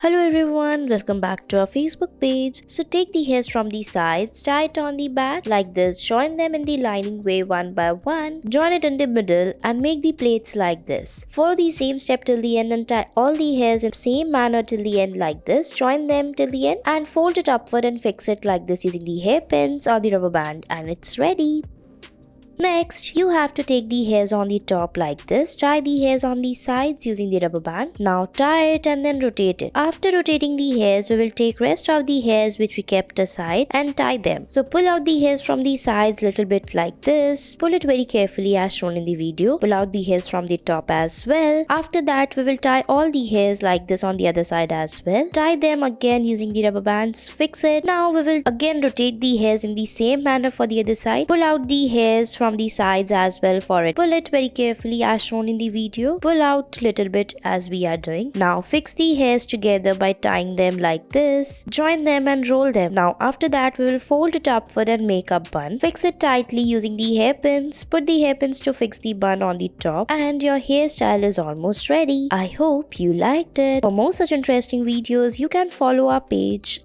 Hello everyone, welcome back to our Facebook page. So take the hairs from the sides, tie it on the back like this, join them in the lining way one by one, join it in the middle and make the plaits like this. Follow the same step till the end and tie all the hairs in the same manner till the end like this, join them till the end and fold it upward and fix it like this using the hairpins or the rubber band and it's ready. Next, you have to take the hairs on the top like this, tie the hairs on the sides using the rubber band. Now tie it and then rotate it. After rotating the hairs, we will take rest of the hairs which we kept aside and tie them. So pull out the hairs from the sides little bit like this. Pull it very carefully as shown in the video. Pull out the hairs from the top as well. After that, we will tie all the hairs like this on the other side as well. Tie them again using the rubber bands. Fix it. Now we will again rotate the hairs in the same manner for the other side. Pull out the hairs from the sides as well for it. Pull it very carefully as shown in the video. Pull out little bit as we are doing. Now fix the hairs together by tying them like this. Join them and roll them. Now after that we will fold it upward and make a bun. Fix it tightly using the hairpins. Put the hairpins to fix the bun on the top and your hairstyle is almost ready. I hope you liked it. For more such interesting videos you can follow our page.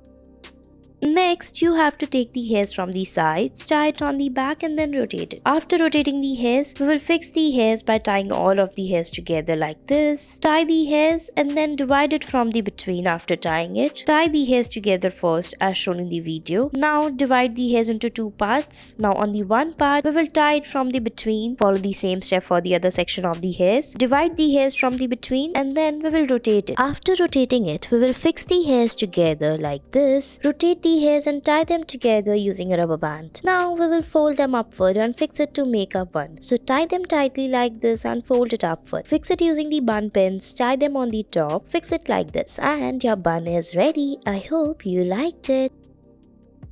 Next, you have to take the hairs from the sides, tie it on the back and then rotate it. After rotating the hairs, we will fix the hairs by tying all of the hairs together like this. Tie the hairs and then divide it from the between after tying it. Tie the hairs together first as shown in the video. Now divide the hairs into two parts. Now on the one part, we will tie it from the between. Follow the same step for the other section of the hairs. Divide the hairs from the between and then we will rotate it. After rotating it, we will fix the hairs together like this. Rotate the hairs and tie them together using a rubber band. Now we will fold them upward and fix it to make a bun. So tie them tightly like this and fold it upward. Fix it using the bun pins, tie them on the top, fix it like this and your bun is ready. I hope you liked it.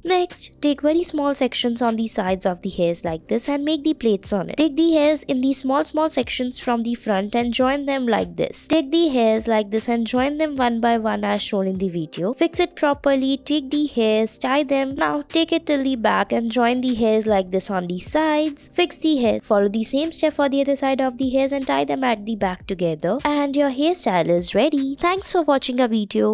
Next, take very small sections on the sides of the hairs like this and make the plaits on it. Take the hairs in the small sections from the front and join them like this. Take the hairs like this and join them one by one as shown in the video. Fix it properly, take the hairs, tie them. Now take it till the back and join the hairs like this on the sides. Fix the hairs. Follow the same step for the other side of the hairs and tie them at the back together. And your hairstyle is ready. Thanks for watching our video.